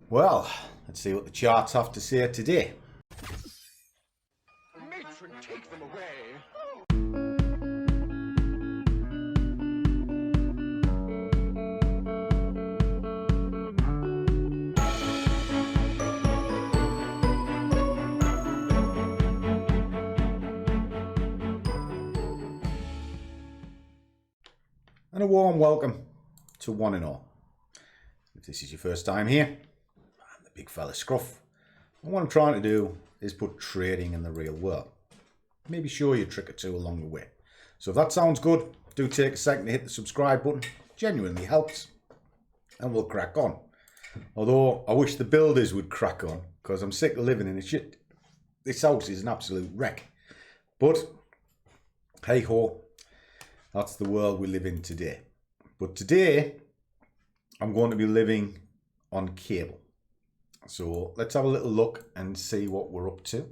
Well, let's see what the charts have to say today. Matron, take them away. And a warm welcome to one and all. If this is your first time here, I'm the big fella Scruff. And what I'm trying to do is put trading in the real world. Maybe show you a trick or two along the way. So if that sounds good, do take a second to hit the subscribe button. Genuinely helps. And we'll crack on. Although I wish the builders would crack on, because I'm sick of living in a shit. This house is an absolute wreck. But hey ho, that's the world we live in today. But today, I'm going to be living on cable. So let's have a little look and see what we're up to.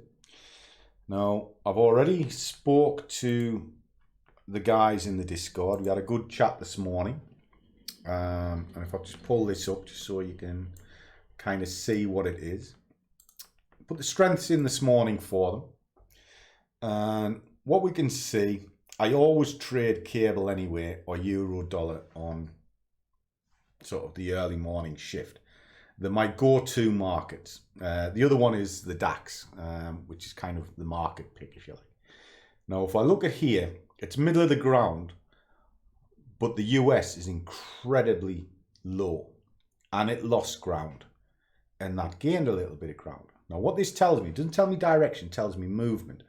Now, I've already spoke to the guys in the Discord. We had a good chat this morning. And if I just pull this up just so you can kind of see what it is. Put the strengths in this morning for them. And what we can see, I always trade cable anyway, or euro dollar on sort of the early morning shift. They're my go-to markets. The other one is the DAX, which is kind of the market pick, if you like. Now, if I look at here, it's middle of the ground, but the US is incredibly low, and it lost ground, and that gained a little bit of ground. Now, what this tells me, it doesn't tell me direction, it tells me movement.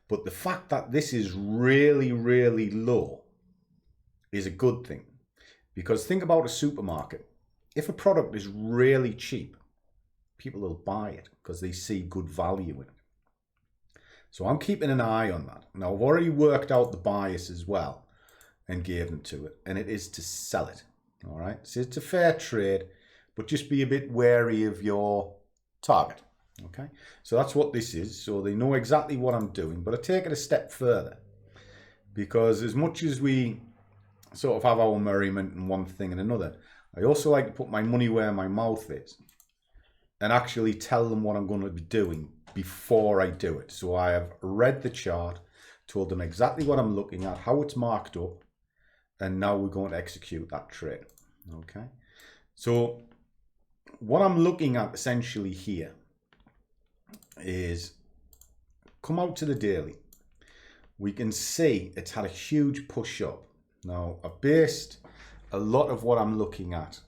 But the fact that this is really, really low is a good thing. Because think about a supermarket. If a product is really cheap, people will buy it because they see good value in it. So I'm keeping an eye on that. Now, I've already worked out the bias as well and gave them to it. And it is to sell it. All right. So it's a fair trade, but just be a bit wary of your target. Okay, so that's what this is. So they know exactly what I'm doing, but I take it a step further, because as much as we sort of have our merriment and one thing and another, I also like to put my money where my mouth is and actually tell them what I'm going to be doing before I do it. So I have read the chart, told them exactly what I'm looking at, how it's marked up, and now we're going to execute that trade. Okay, so what I'm looking at essentially here is come out to the daily. We can see it's had a huge push up. Now, I've based a lot of what I'm looking at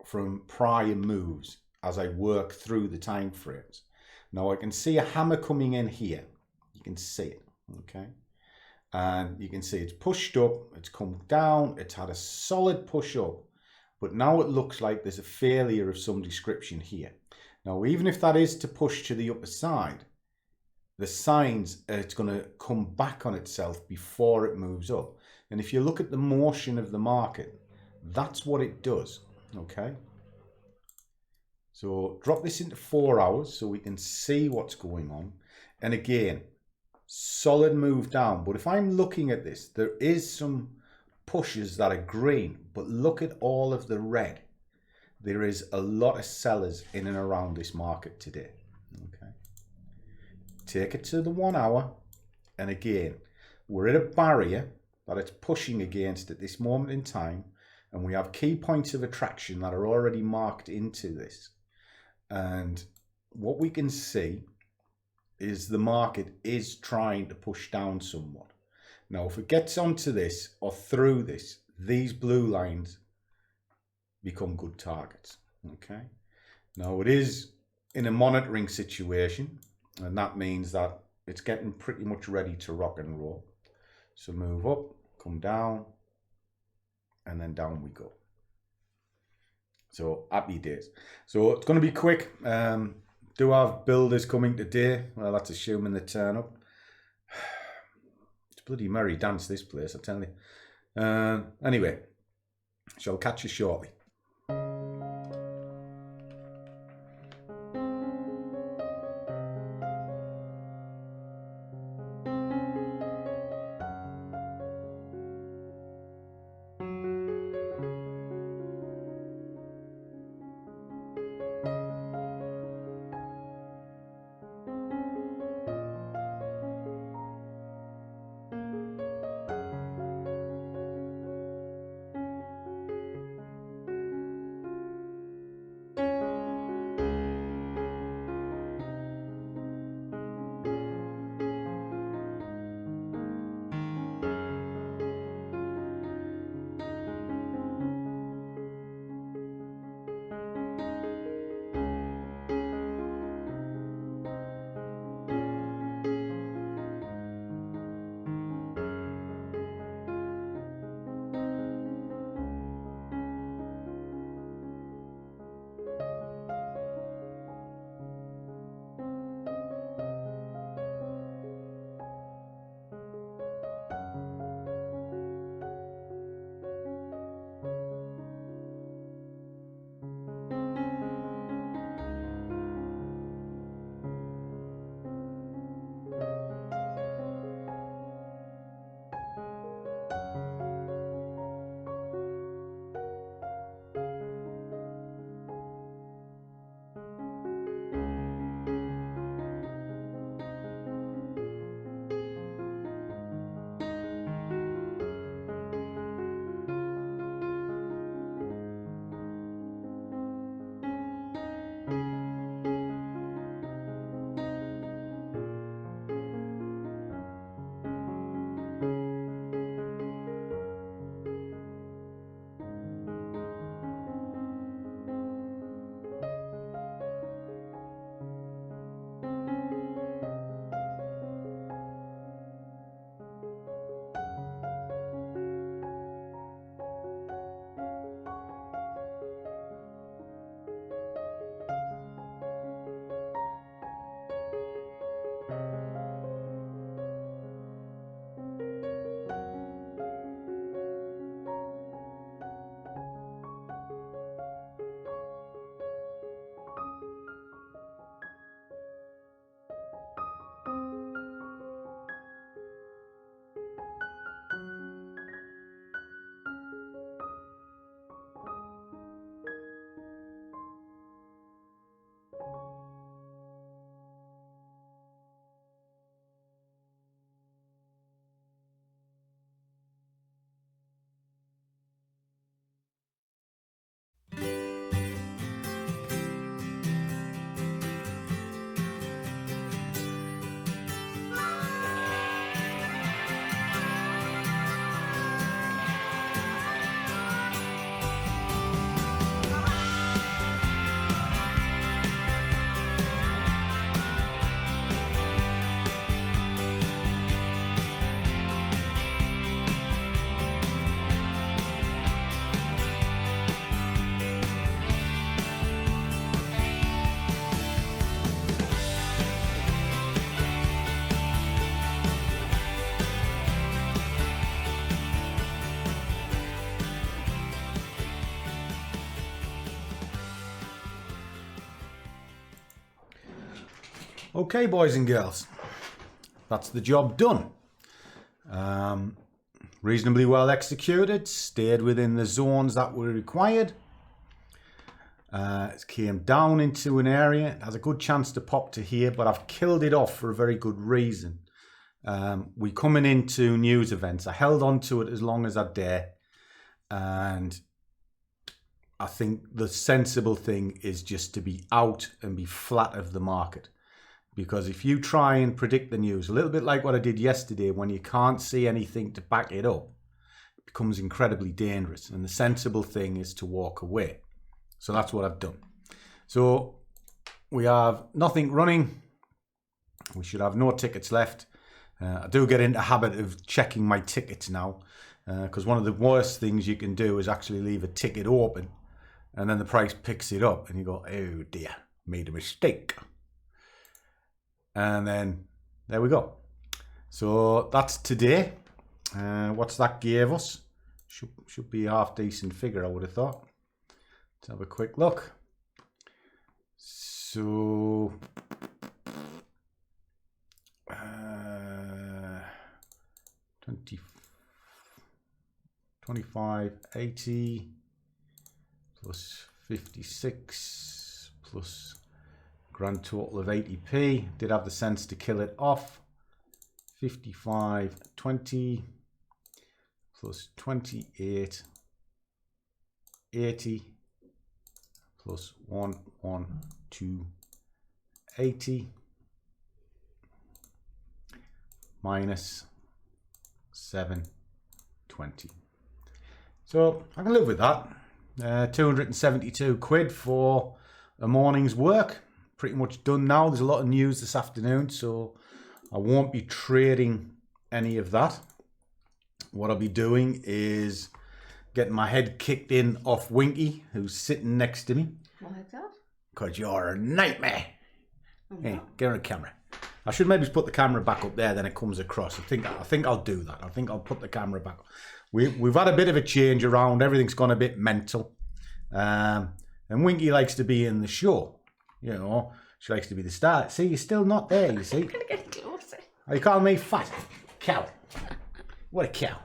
from prior moves as I work through the time frames. Now, I can see a hammer coming in here. You can see it, okay? And you can see it's pushed up, it's come down, it's had a solid push up, but now it looks like there's a failure of some description here. Now, even if that is to push to the upper side, the signs it's going to come back on itself before it moves up. And if you look at the motion of the market, that's what it does, okay? So drop this into 4 hours so we can see what's going on. And again, solid move down. But if I'm looking at this, there is some pushes that are green, but look at all of the red. There is a lot of sellers in and around this market today. Okay, take it to the 1 hour, and again, we're at a barrier that it's pushing against at this moment in time, and we have key points of attraction that are already marked into this. And what we can see is the market is trying to push down somewhat. Now, if it gets onto this or through this, these blue lines become good targets. Okay, now it is in a monitoring situation, and that means that it's getting pretty much ready to rock and roll. So move up, come down, and then down we go. So happy days. So it's going to be quick. Do have builders coming today? Well, that's assuming they turn up. It's bloody merry dance, this place, I tell you. Anyway, shall catch you shortly. Okay, boys and girls, that's the job done. Reasonably well executed, stayed within the zones that were required. It came down into an area, it has a good chance to pop to here, but I've killed it off for a very good reason. We coming into news events. I held on to it as long as I dare, and I think the sensible thing is just to be out and be flat of the market. Because if you try and predict the news, a little bit like what I did yesterday, when you can't see anything to back it up, it becomes incredibly dangerous. And the sensible thing is to walk away. So that's what I've done. So we have nothing running. We should have no tickets left. I do get into the habit of checking my tickets now, because one of the worst things you can do is actually leave a ticket open and then the price picks it up and you go, oh dear, made a mistake. And then there we go. So that's today. What's that gave us? Should be a half decent figure, I would have thought. Let's have a quick look. So 25.80 plus 56 plus grand total of 80p. Did have the sense to kill it off. 55.20 plus 28.80 plus 112.80 minus 7.20. So I can live with that. 272 quid for a morning's work. Pretty much done now. There's a lot of news this afternoon, so I won't be trading any of that. What I'll be doing is getting my head kicked in off Winky, who's sitting next to me. Why is that? Because you're a nightmare. Hey, get on the camera. I should maybe put the camera back up there, then it comes across. I think I'll do that. I think I'll put the camera back. We've had a bit of a change around. Everything's gone a bit mental. And Winky likes to be in the show. You know, she likes to be the star. See, you're still not there, you see. I'm gonna get closer. Are you calling me fat? Cow. What a cow.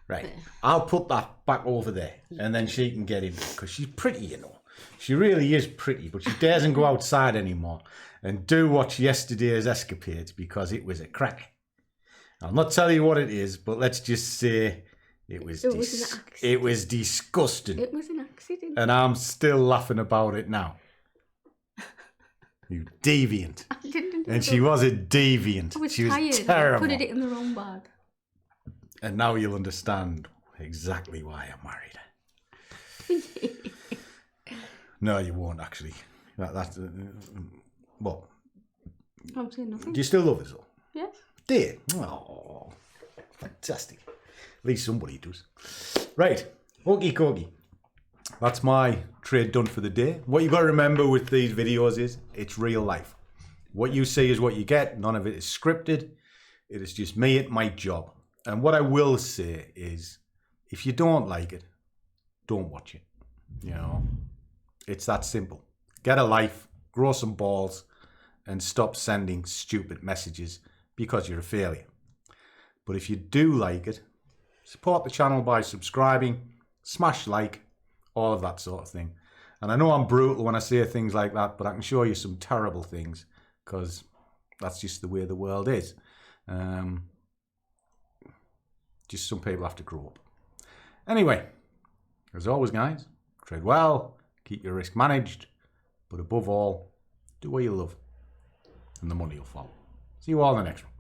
Right. I'll put that back over there and then she can get in because she's pretty, you know. She really is pretty, but she daresn't go outside anymore and do watch yesterday's escapades because it was a cracker. I'll not tell you what it is, but let's just say it was disgusting. It was an accident. And I'm still laughing about it now. You deviant. I didn't and she was a deviant. I was she tired. was terrible. I put it in the wrong bag. And now you'll understand exactly why I married her. No, you won't actually. That's what? I'm saying nothing. Do you still love us all? Yes. Do you? Oh, fantastic. At least somebody does. Right, okie dokie. That's my trade done for the day. What you got to remember with these videos is it's real life. What you see is what you get. None of it is scripted. It is just me at my job. And what I will say is, if you don't like it, don't watch it. You know, it's that simple. Get a life, grow some balls, and stop sending stupid messages because you're a failure. But if you do like it, support the channel by subscribing, smash like, all of that sort of thing. And I know I'm brutal when I say things like that, but I can show you some terrible things because that's just the way the world is. Just some people have to grow up. Anyway, as always, guys, trade well, keep your risk managed, but above all, do what you love, and the money will follow. See you all in the next one.